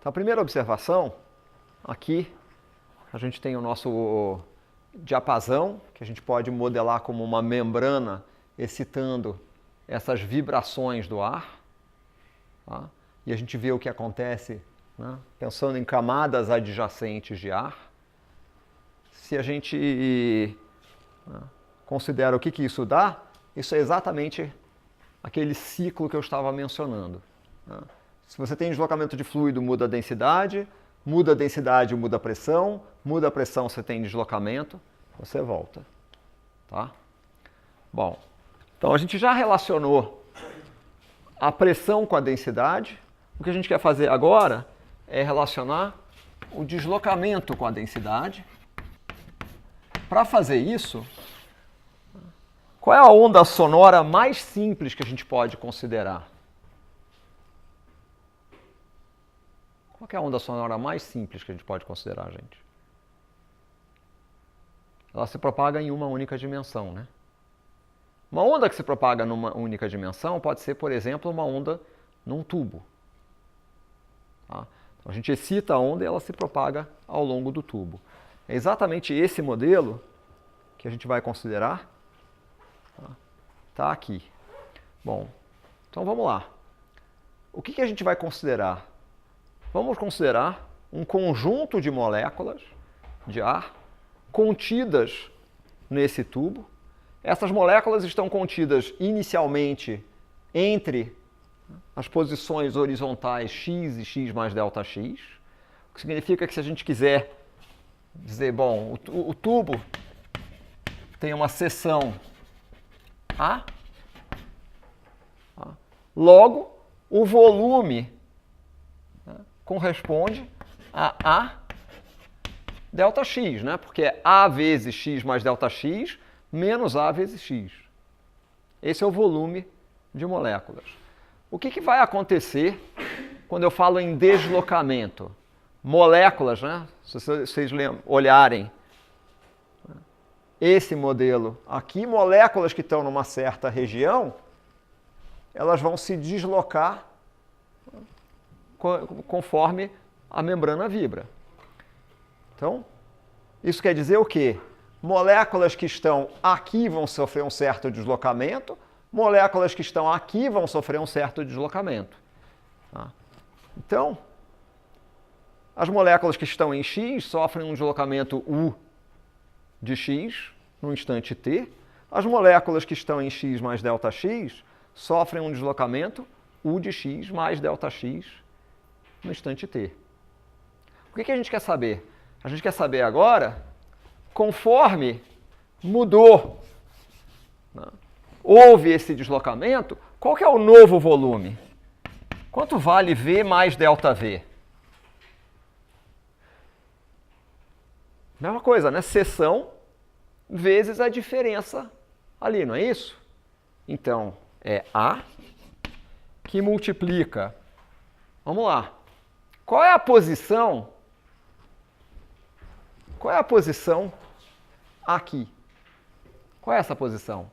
Então, a primeira observação, aqui, a gente tem o nosso diapasão, que a gente pode modelar como uma membrana excitando essas vibrações do ar. Tá? E a gente vê o que acontece, né, pensando em camadas adjacentes de ar. Se a gente considera o que isso dá, isso é exatamente aquele ciclo que eu estava mencionando. Né? Se você tem deslocamento de fluido, muda a densidade, muda a pressão, muda a pressão, você tem deslocamento, você volta. Tá? Bom, então a gente já relacionou a pressão com a densidade. O que a gente quer fazer agora é relacionar o deslocamento com a densidade. Para fazer isso, qual é a onda sonora mais simples que a gente pode considerar? Qual é a onda sonora mais simples que a gente pode considerar, gente? Ela se propaga em uma única dimensão, né? Uma onda que se propaga numa única dimensão pode ser, por exemplo, uma onda num tubo. Tá? Então, a gente excita a onda e ela se propaga ao longo do tubo. É exatamente esse modelo que a gente vai considerar. Tá aqui. Bom, então vamos lá. O que a gente vai considerar? Vamos considerar um conjunto de moléculas de ar contidas nesse tubo. Essas moléculas estão contidas inicialmente entre as posições horizontais x e x mais ΔX, o que significa que se a gente quiser dizer, bom, o tubo tem uma seção A, logo o volume corresponde a A ΔX, né? Porque é A vezes x mais ΔX menos A vezes x. Esse é o volume de moléculas. O que vai acontecer quando eu falo em deslocamento? Moléculas, né? Se vocês olharem esse modelo aqui, moléculas que estão numa certa região, elas vão se deslocar conforme a membrana vibra. Então, isso quer dizer o quê? Moléculas que estão aqui vão sofrer um certo deslocamento, moléculas que estão aqui vão sofrer um certo deslocamento. Tá? Então, as moléculas que estão em X sofrem um deslocamento U de X no instante t. As moléculas que estão em X mais ΔX sofrem um deslocamento U de X mais ΔX no instante t. O que a gente quer saber? A gente quer saber agora, conforme mudou, né, houve esse deslocamento, qual que é o novo volume? Quanto vale V mais ΔV? Mesma coisa, né? Seção vezes a diferença ali, não é isso? Então, é A que multiplica. Vamos lá. Qual é a posição? Qual é a posição aqui? Qual é essa posição?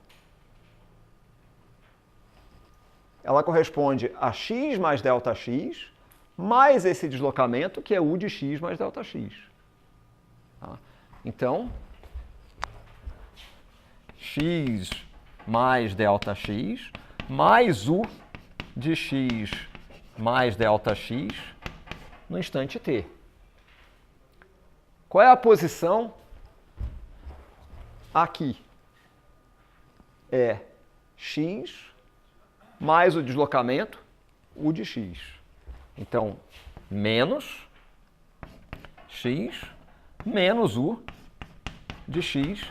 Ela corresponde a x mais ΔX, mais esse deslocamento, que é U de x mais ΔX. Tá? Então, x mais ΔX, mais U de x mais ΔX no instante t. Qual é a posição aqui? É x mais o deslocamento, U de x. Então, menos x menos U de x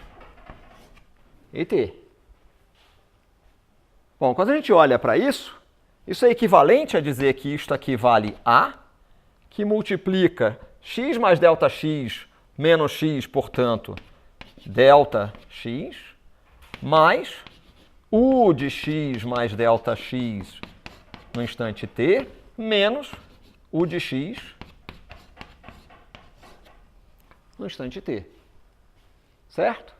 e t. Bom, quando a gente olha para isso é equivalente a dizer que isto aqui vale A, que multiplica x mais ΔX menos x, portanto, ΔX, mais U de x mais ΔX no instante t, menos U de x no instante t. Certo?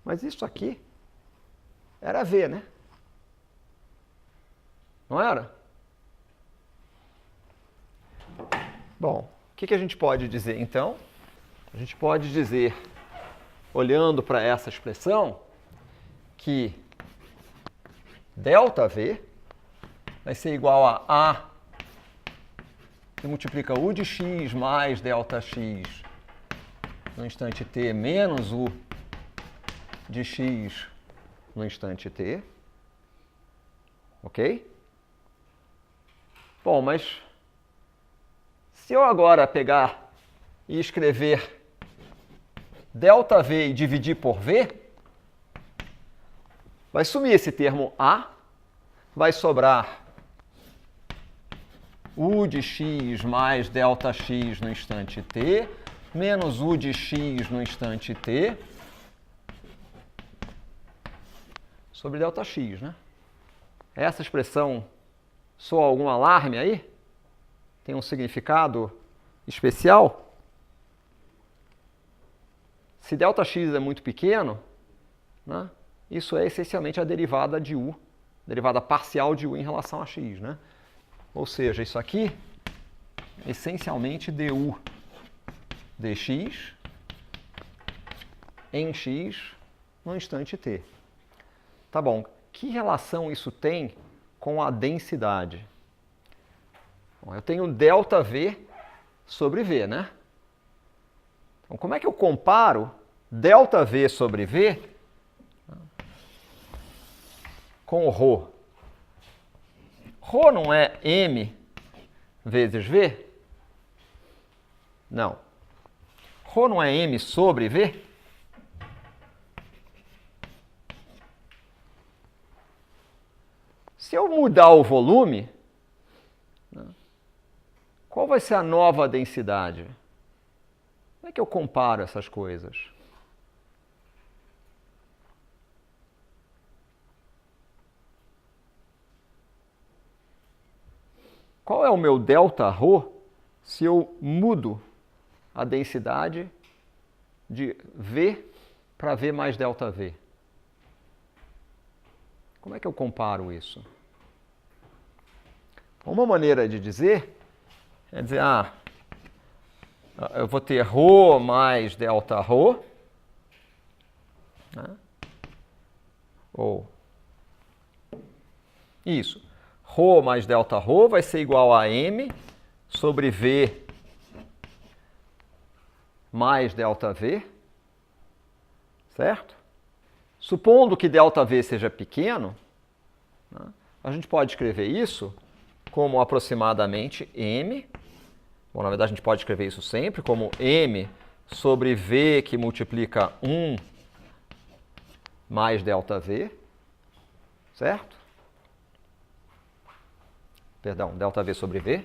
Mas isso aqui era V, né? Não era? Bom, o que a gente pode dizer então? A gente pode dizer, olhando para essa expressão, que ΔV vai ser igual a A que multiplica U de x mais ΔX no instante t menos U de x no instante t. Ok? Bom, mas se eu agora pegar e escrever ΔV e dividir por V, vai sumir esse termo A, vai sobrar U de x mais ΔX no instante t, menos U de x no instante t, sobre ΔX, né? Essa expressão soa algum alarme aí? Tem um significado especial? Se ΔX é muito pequeno, né, isso é essencialmente a derivada de U, derivada parcial de U em relação a x, né? Ou seja, isso aqui, essencialmente du dx em x no instante t. Tá bom, que relação isso tem com a densidade? Bom, eu tenho ΔV sobre V, né? Então, como é que eu comparo ΔV sobre V com o ρ? Ρ não é m vezes V? Não. Ρ não é m sobre V? Se eu mudar o volume, qual vai ser a nova densidade? Como é que eu comparo essas coisas? Qual é o meu Δρ se eu mudo a densidade de V para V mais ΔV? Como é que eu comparo isso? Uma maneira de dizer é dizer, eu vou ter ρ mais Δρ, né? Ou isso. ρ mais Δρ vai ser igual a m sobre V mais ΔV, certo? Supondo que ΔV seja pequeno, né, a gente pode escrever isso como aproximadamente m. Bom, na verdade, a gente pode escrever isso sempre como m sobre V que multiplica 1 mais ΔV, certo? Perdão, ΔV sobre V.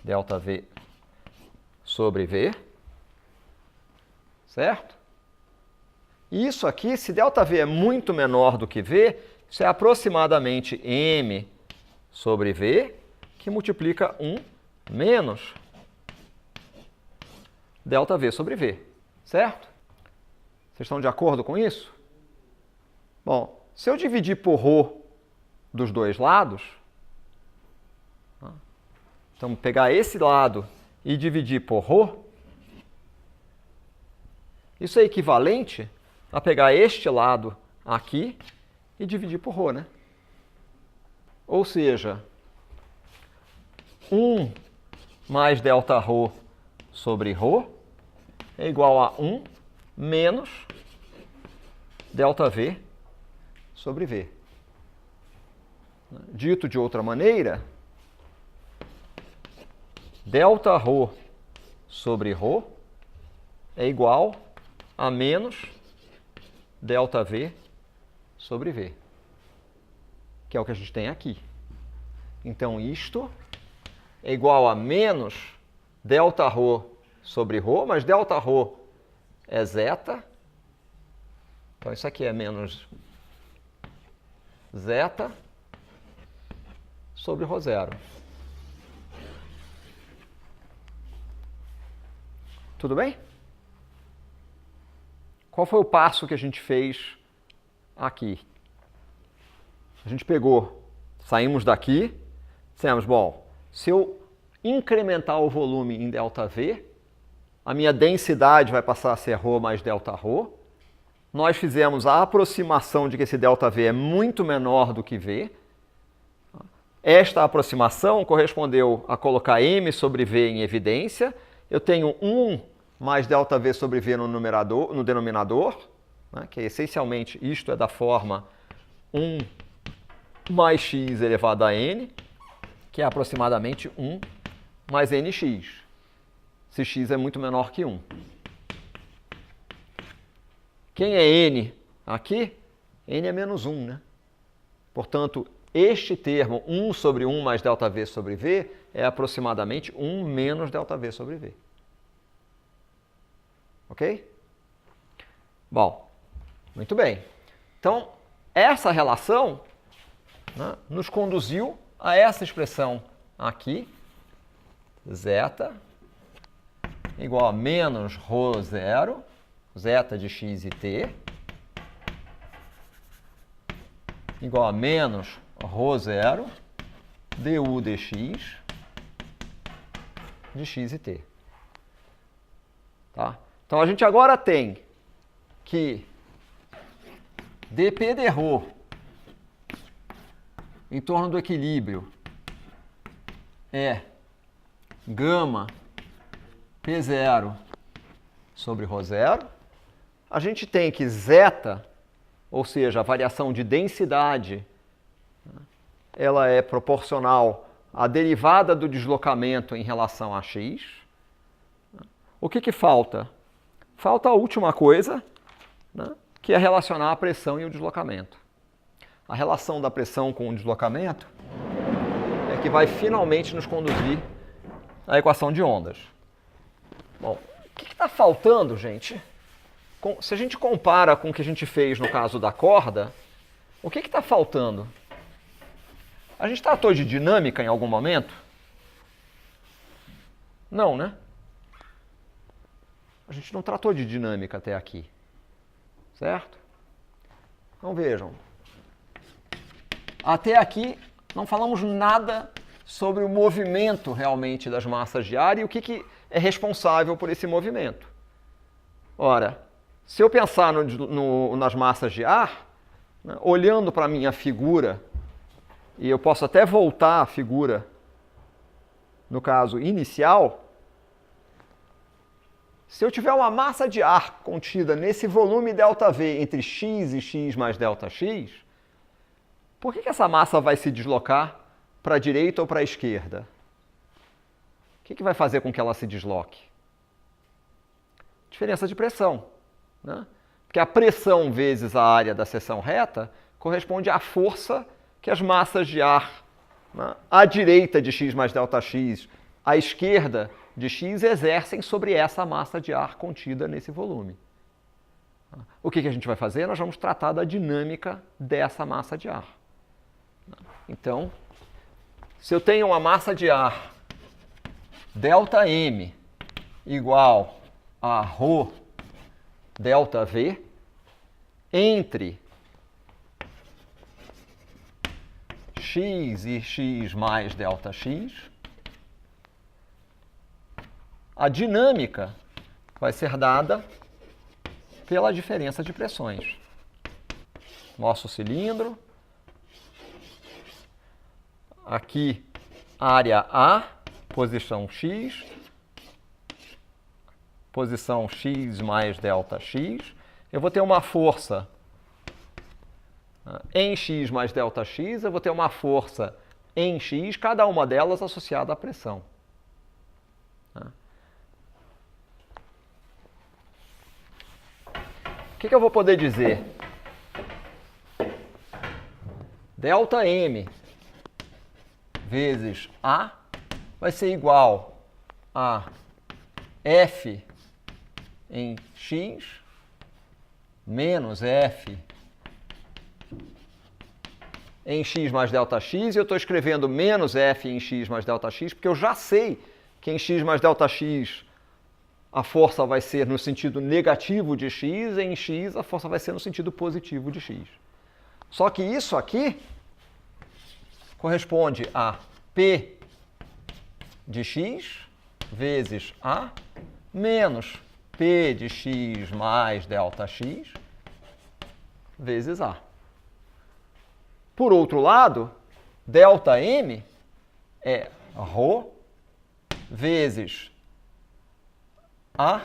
ΔV sobre V, certo? E isso aqui, se ΔV é muito menor do que V, isso é aproximadamente m sobre V, que multiplica 1 menos ΔV sobre V, certo? Vocês estão de acordo com isso? Bom, se eu dividir por ρ dos dois lados, então pegar esse lado e dividir por ρ, isso é equivalente a pegar este lado aqui e dividir por ρ, né? Ou seja, 1 mais Δρ sobre ρ é igual a 1 menos ΔV sobre V. Dito de outra maneira, Δρ sobre ρ é igual a menos ΔV sobre V, que é o que a gente tem aqui. Então, isto é igual a menos Δρ sobre ρ, mas Δρ é zeta. Então, isso aqui é menos zeta sobre ρ0. Tudo bem? Qual foi o passo que a gente fez aqui? A gente pegou, saímos daqui, dissemos, bom, Se eu incrementar o volume em ΔV, a minha densidade vai passar a ser ρ mais Δρ. Nós fizemos a aproximação de que esse ΔV é muito menor do que V. Esta aproximação correspondeu a colocar M sobre V em evidência. Eu tenho 1 mais ΔV sobre V no denominador, né, que é essencialmente isto é da forma 1 mais x elevado a n, que é aproximadamente 1 mais nx, se x é muito menor que 1. Quem é n aqui? N é menos 1, né? Portanto, este termo 1 sobre 1 mais ΔV sobre V é aproximadamente 1 menos ΔV sobre V. Ok? Bom, muito bem. Então, essa relação, né, nos conduziu a essa expressão aqui, zeta igual a menos ρ0, zeta de x e t, igual a menos ρ0 du dx de x e t. Tá? Então, a gente agora tem que dp dρ em torno do equilíbrio é gama P0 sobre ρ0. A gente tem que zeta, ou seja, a variação de densidade, ela é proporcional à derivada do deslocamento em relação a x. O que falta? Falta a última coisa, né, que é relacionar a pressão e o deslocamento. A relação da pressão com o deslocamento é que vai finalmente nos conduzir à equação de ondas. Bom, o que está faltando, gente? Se a gente compara com o que a gente fez no caso da corda, o que está faltando? A gente tratou de dinâmica em algum momento? Não, né? A gente não tratou de dinâmica até aqui, certo? Então vejam, até aqui não falamos nada sobre o movimento realmente das massas de ar e o que é responsável por esse movimento. Ora, se eu pensar nas massas de ar, né, olhando para a minha figura, e eu posso até voltar à figura, no caso inicial, se eu tiver uma massa de ar contida nesse volume ΔV entre x e x mais ΔX, por que essa massa vai se deslocar para a direita ou para a esquerda? O que vai fazer com que ela se desloque? Diferença de pressão, né? Porque a pressão vezes a área da seção reta corresponde à força que as massas de ar, né, à direita de x mais ΔX, à esquerda de x, exercem sobre essa massa de ar contida nesse volume. O que a gente vai fazer? Nós vamos tratar da dinâmica dessa massa de ar. Então, se eu tenho uma massa de ar ΔM igual a ρ ΔV entre x e x mais ΔX, a dinâmica vai ser dada pela diferença de pressões. Nosso cilindro, aqui área A, posição x mais ΔX, eu vou ter uma força em x mais ΔX, eu vou ter uma força em x, cada uma delas associada à pressão. O que eu vou poder dizer? ΔM vezes A vai ser igual a F em x menos F em x mais ΔX, e eu estou escrevendo menos F em x mais ΔX, porque eu já sei que em x mais ΔX a força vai ser no sentido negativo de x, e em x a força vai ser no sentido positivo de x. Só que isso aqui corresponde a P de x vezes A menos P de x mais ΔX vezes A. Por outro lado, ΔM é ρ vezes A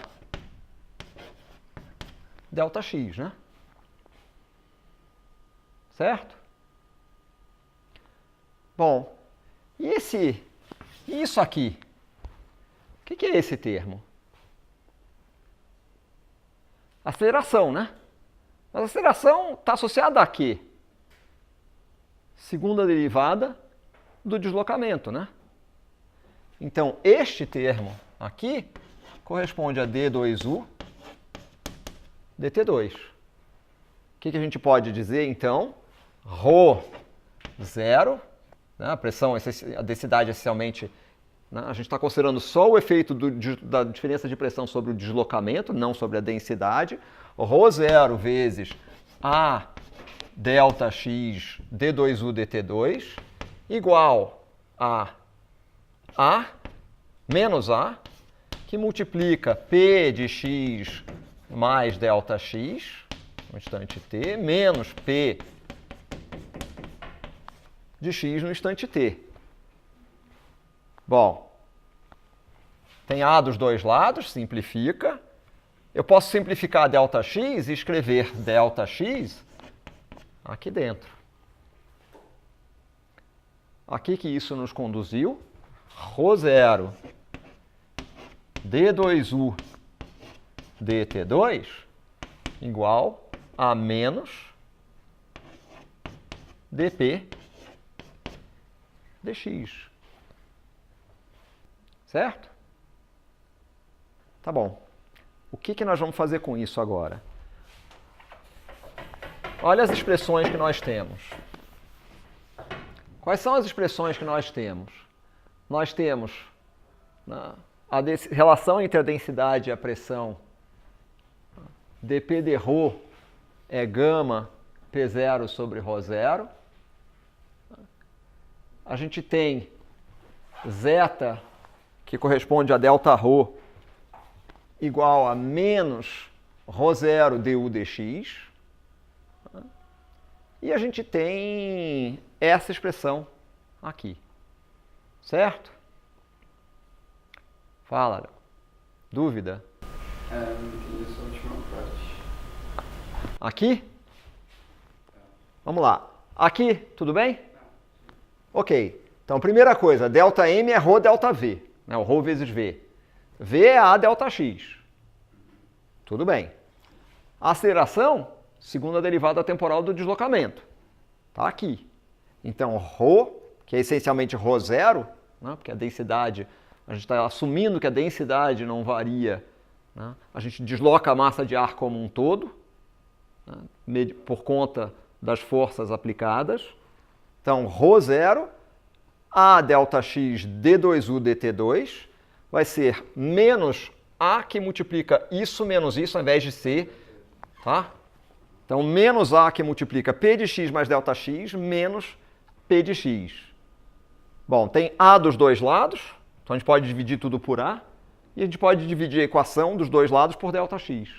ΔX, né? Certo? Bom, e isso aqui? O que é esse termo? Aceleração, né? Mas a aceleração está associada a quê? Segunda derivada do deslocamento, né? Então, este termo aqui corresponde a d2u dt2. O que a gente pode dizer, então? Rho zero, né? A densidade essencialmente, né? A gente está considerando só o efeito da diferença de pressão sobre o deslocamento, não sobre a densidade. Rho zero vezes A ΔX d2u dt2 igual a A menos A, que multiplica P de x mais ΔX, no instante t, menos P de x no instante t. Bom, tem A dos dois lados, simplifica. Eu posso simplificar ΔX e escrever ΔX aqui dentro. Aqui que isso nos conduziu, Rho zero d2u dt2 igual a menos dp dx. Certo? Tá bom. O que nós vamos fazer com isso agora? Olha as expressões que nós temos. Quais são as expressões que nós temos? Nós temos a relação entre a densidade e a pressão. dp de ρ é gama P0 sobre ρ0. A gente tem zeta, que corresponde a Δρ, igual a menos ρ0 du dx. E a gente tem essa expressão aqui. Certo? Fala, Léo. Dúvida? Não entendi essa última parte. Aqui? Vamos lá. Aqui, tudo bem? Ok. Então, primeira coisa, ΔM é ρ ΔV, né? O ρ vezes V. V é A ΔX. Tudo bem. A aceleração, segunda derivada temporal do deslocamento. Está aqui. Então, ρ, que é essencialmente ρ0, né? Porque a densidade, a gente está assumindo que a densidade não varia, né? A gente desloca a massa de ar como um todo, né? Por conta das forças aplicadas. Então, ρ0, A ΔX d2u dt2 vai ser menos A que multiplica isso menos isso ao invés de C, tá? Então, menos A que multiplica P de x mais ΔX menos P de x. Bom, tem A dos dois lados, então a gente pode dividir tudo por A, e a gente pode dividir a equação dos dois lados por ΔX.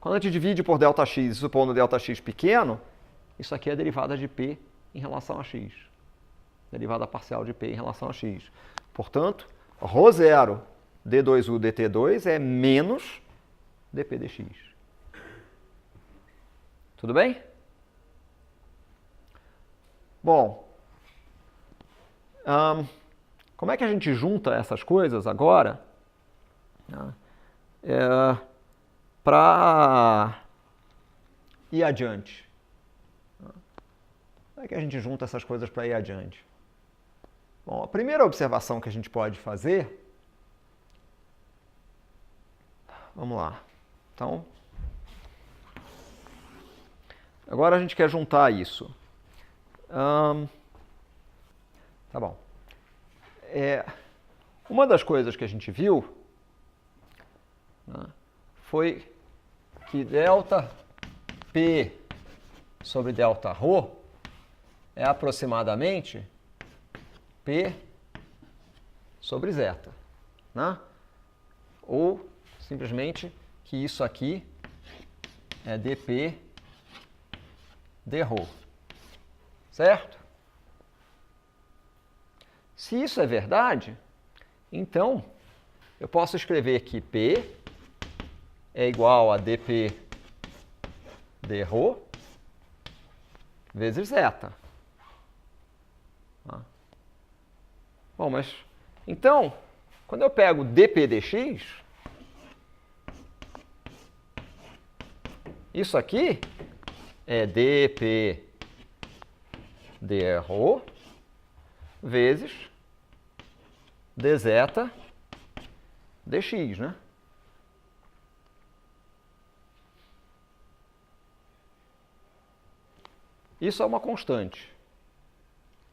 Quando a gente divide por ΔX, supondo ΔX pequeno, isso aqui é a derivada de P em relação a x. Derivada parcial de P em relação a x. Portanto, ρ0 d2u dt2 é menos dp dx. Tudo bem? Bom, como é que a gente junta essas coisas agora para ir adiante? Como é que a gente junta essas coisas para ir adiante? Bom, a primeira observação que a gente pode fazer... Vamos lá. Então, agora a gente quer juntar isso. Tá bom. Uma das coisas que a gente viu, né, foi que ΔP sobre Δρ é aproximadamente P sobre zeta, né? Ou simplesmente que isso aqui é dp dρ, certo? Se isso é verdade, então eu posso escrever que P é igual a dp dρ vezes zeta. Bom, mas então, quando eu pego dp dx, isso aqui é dp dρ vezes d zeta dx, né? Isso é uma constante,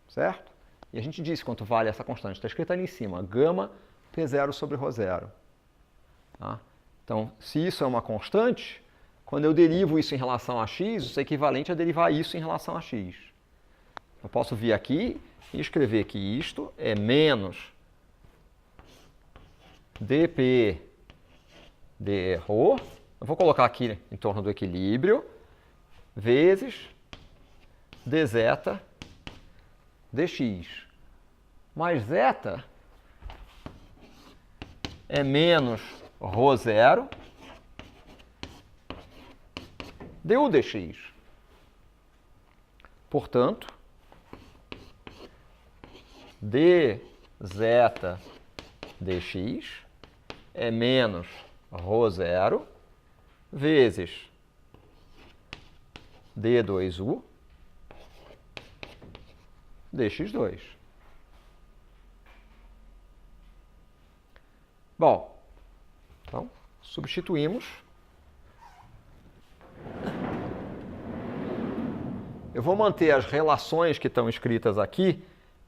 certo? E a gente disse quanto vale essa constante. Está escrito ali em cima, gama P0 sobre ρ0. Tá? Então, se isso é uma constante, quando eu derivo isso em relação a x, isso é equivalente a derivar isso em relação a x. Eu posso vir aqui e escrever que isto é menos dp dρ, eu vou colocar aqui em torno do equilíbrio, vezes d zeta dx. Mas zeta é menos ρ0 du dx. Portanto, d zeta dx é menos ρ0 vezes d2u dx2. Bom, então, substituímos. Eu vou manter as relações que estão escritas aqui,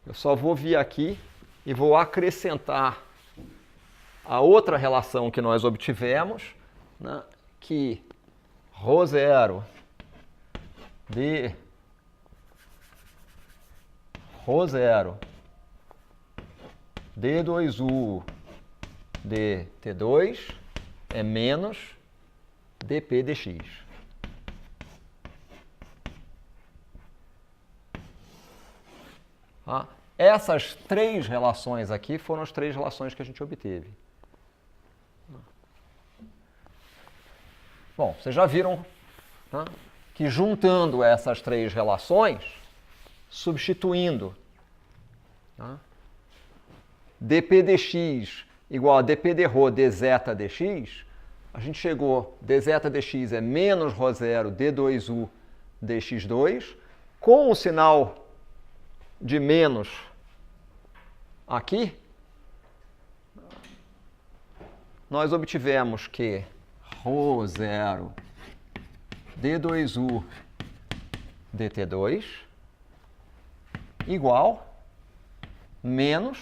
eu só vou vir aqui e vou acrescentar a outra relação que nós obtivemos, né, que ρ0 d ρ0 d2u dt2 é menos dp dx. Tá? Essas três relações aqui foram as três relações que a gente obteve. Bom, vocês já viram, né, que juntando essas três relações, substituindo, tá, dp dx igual a dp dρ d zeta dx, a gente chegou, d zeta dx é menos ρ0 d2u dx2, com o sinal de menos aqui, nós obtivemos que ρ0 d2u dt2 igual menos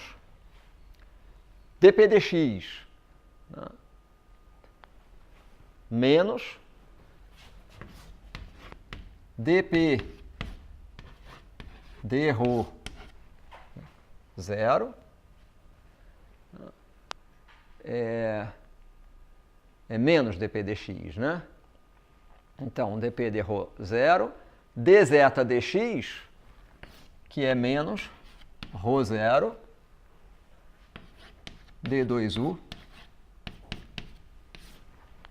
dp dx, né, menos dp dρ 0 é menos dp dx, né? Então, dp dρ 0, d zeta dx, que é menos ρ0 d2u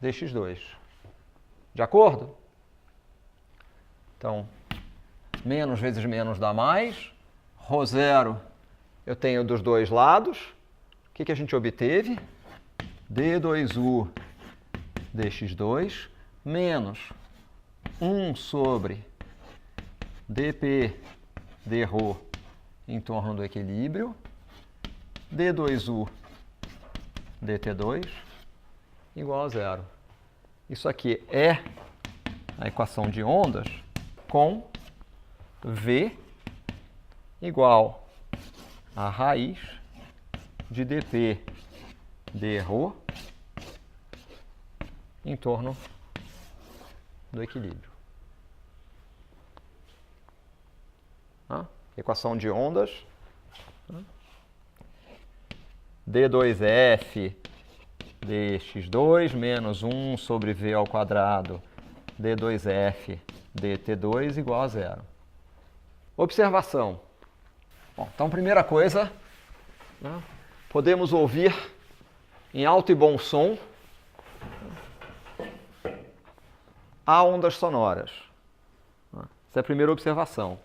dx2. De acordo? Então, menos vezes menos dá mais. ρ0 eu tenho dos dois lados. O que a gente obteve? d2u dx2 menos 1 sobre dp dρ em torno do equilíbrio, d2u dt2 igual a zero. Isso aqui é a equação de ondas com V igual a raiz de dp dρ em torno do equilíbrio. Equação de ondas d2f dx2 menos 1 sobre v ao quadrado d2f dt2 igual a zero. Observação. Bom, então, primeira coisa, né, podemos ouvir em alto e bom som há ondas sonoras. Essa é a primeira observação.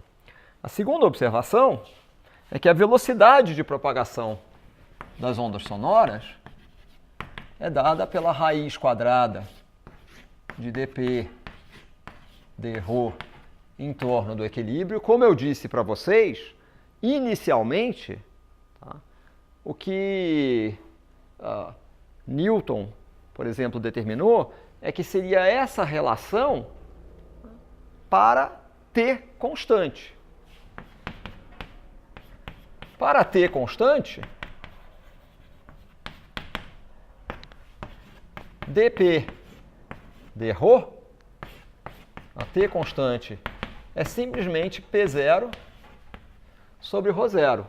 A segunda observação é que a velocidade de propagação das ondas sonoras é dada pela raiz quadrada de dp dρ em torno do equilíbrio. Como eu disse para vocês, inicialmente, tá, o que Newton, por exemplo, determinou é que seria essa relação para t constante. Para t constante, dp dρ, a t constante, é simplesmente P0 sobre ρ0.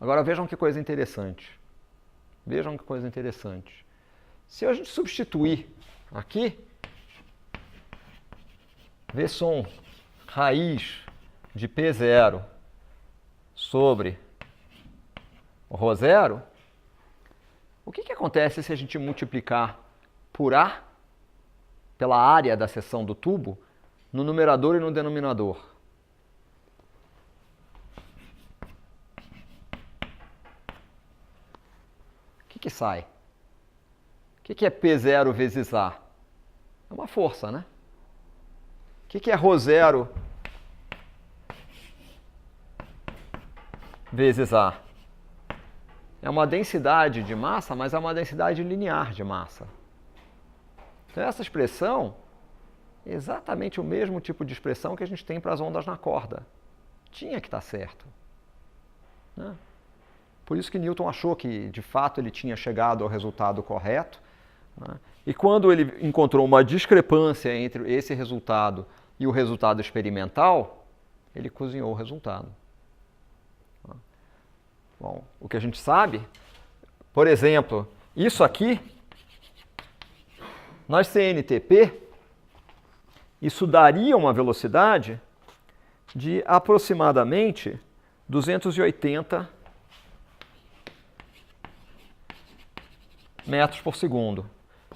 Agora vejam que coisa interessante. Vejam que coisa interessante. Se a gente substituir aqui, v som raiz de P0 sobre ρ0, o que acontece se a gente multiplicar por A, pela área da seção do tubo, no numerador e no denominador? O que sai? O que é P0 vezes A? É uma força, né? O que é ρ0 vezes A? É uma densidade de massa, mas é uma densidade linear de massa. Então, essa expressão é exatamente o mesmo tipo de expressão que a gente tem para as ondas na corda. Tinha que estar certo, né? Por isso que Newton achou que, de fato, ele tinha chegado ao resultado correto, né? E quando ele encontrou uma discrepância entre esse resultado e o resultado experimental, ele cozinhou o resultado. Bom, o que a gente sabe, por exemplo, isso aqui, nas CNTP, isso daria uma velocidade de aproximadamente 280 metros por segundo,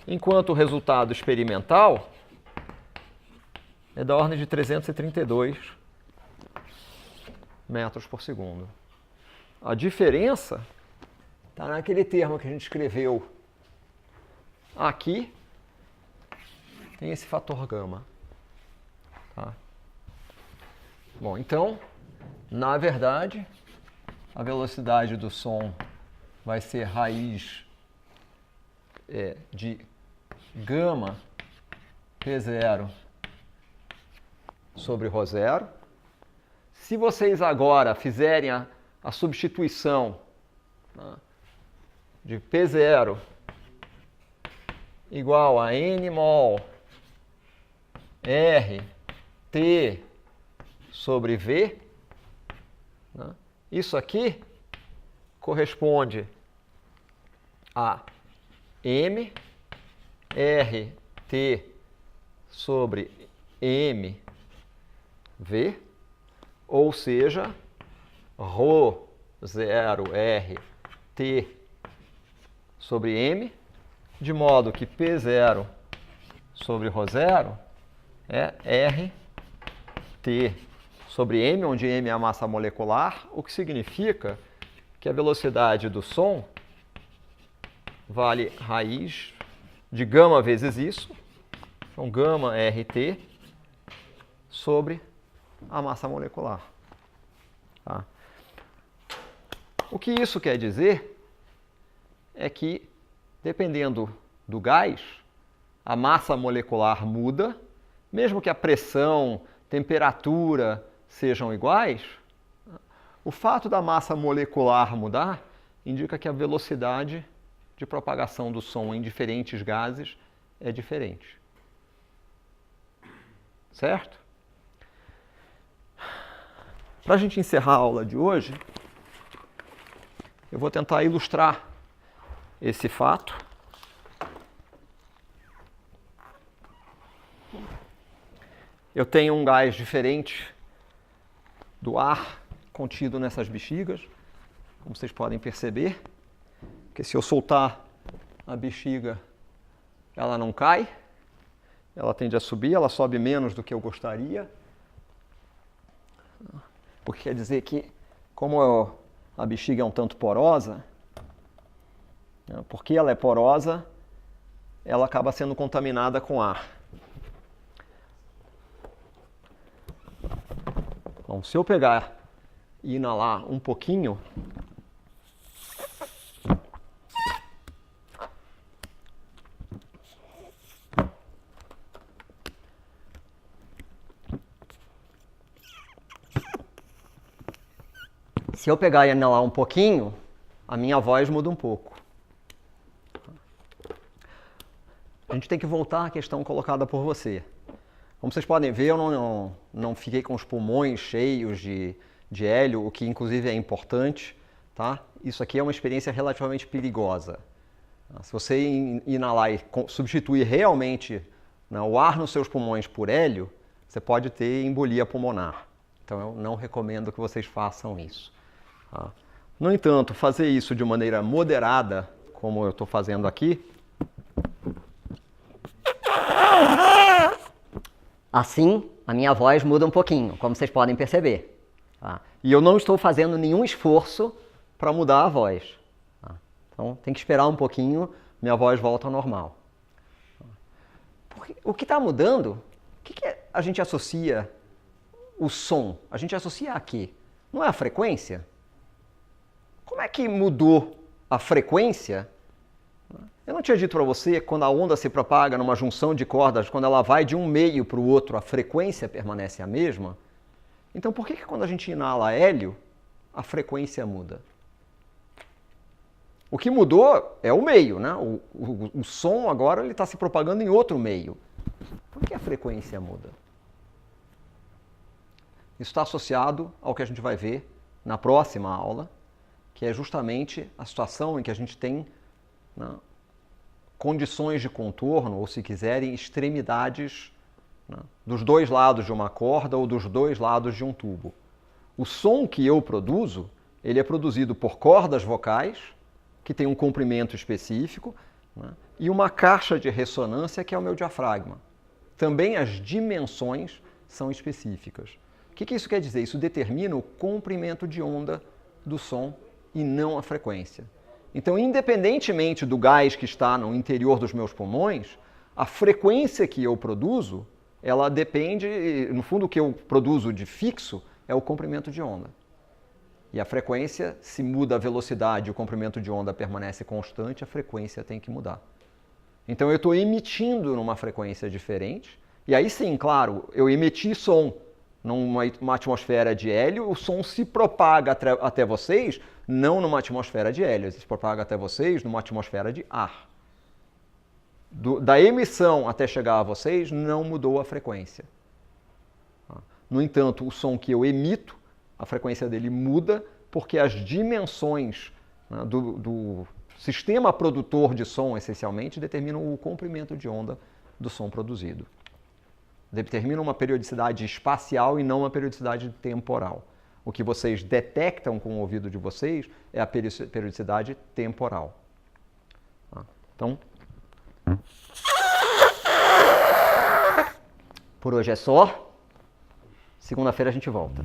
enquanto o resultado experimental é da ordem de 332 metros por segundo. A diferença está naquele termo que a gente escreveu aqui, tem esse fator gama. Tá? Bom, então, na verdade, a velocidade do som vai ser raiz de gama P0 sobre ρ0. Se vocês agora fizerem a substituição, né, de P0 igual a N mol R T sobre V, né, isso aqui corresponde a M R T sobre M V, ou seja, ρ0R T sobre M, de modo que P0 sobre ρ0 é R T sobre M, onde M é a massa molecular, o que significa que a velocidade do som vale raiz de gama vezes isso, então gama RT sobre a massa molecular. Tá? O que isso quer dizer é que, dependendo do gás, a massa molecular muda, mesmo que a pressão, temperatura sejam iguais, o fato da massa molecular mudar indica que a velocidade de propagação do som em diferentes gases é diferente. Certo? Para a gente encerrar a aula de hoje, eu vou tentar ilustrar esse fato. Eu tenho um gás diferente do ar contido nessas bexigas, como vocês podem perceber, porque se eu soltar a bexiga, ela não cai, ela tende a subir, ela sobe menos do que eu gostaria, porque quer dizer que, como a bexiga é um tanto porosa, porque ela é porosa, ela acaba sendo contaminada com ar. Bom, se eu pegar e inalar um pouquinho, a minha voz muda um pouco. A gente tem que voltar à questão colocada por você. Como vocês podem ver, eu não fiquei com os pulmões cheios de hélio, o que inclusive é importante, tá? Isso aqui é uma experiência relativamente perigosa. Se você inalar e substituir realmente, né, o ar nos seus pulmões por hélio, você pode ter embolia pulmonar. Então eu não recomendo que vocês façam isso. Tá? No entanto, fazer isso de maneira moderada, como eu estou fazendo aqui, assim, a minha voz muda um pouquinho, como vocês podem perceber. Tá? E eu não estou fazendo nenhum esforço para mudar a voz. Tá? Então, tem que esperar um pouquinho, minha voz volta ao normal. Porque o que está mudando, o que a gente associa o som? A gente associa a quê? Não é a frequência? Como é que mudou a frequência? Eu não tinha dito para você, quando a onda se propaga numa junção de cordas, quando ela vai de um meio para o outro, a frequência permanece a mesma? Então por que quando a gente inala hélio, a frequência muda? O que mudou é o meio, né? O som agora está se propagando em outro meio. Por que a frequência muda? Isso está associado ao que a gente vai ver na próxima aula, que é justamente a situação em que a gente tem, né, condições de contorno, ou se quiserem, extremidades, né, dos dois lados de uma corda ou dos dois lados de um tubo. O som que eu produzo, ele é produzido por cordas vocais, que tem um comprimento específico, né, e uma caixa de ressonância, que é o meu diafragma. Também as dimensões são específicas. O que isso quer dizer? Isso determina o comprimento de onda do som e não a frequência. Então, independentemente do gás que está no interior dos meus pulmões, a frequência que eu produzo, ela depende, no fundo, o que eu produzo de fixo é o comprimento de onda. E a frequência, se muda a velocidade e o comprimento de onda permanece constante, a frequência tem que mudar. Então, eu estou emitindo numa frequência diferente, e aí sim, claro, eu emiti som numa atmosfera de hélio, o som se propaga até vocês, não numa atmosfera de hélio, se propaga até vocês numa atmosfera de ar. Da emissão até chegar a vocês, não mudou a frequência. No entanto, o som que eu emito, a frequência dele muda, porque as dimensões, né, do sistema produtor de som, essencialmente, determinam o comprimento de onda do som produzido. Determinam uma periodicidade espacial e não uma periodicidade temporal. O que vocês detectam com o ouvido de vocês é a periodicidade temporal. Então, por hoje é só. Segunda-feira a gente volta.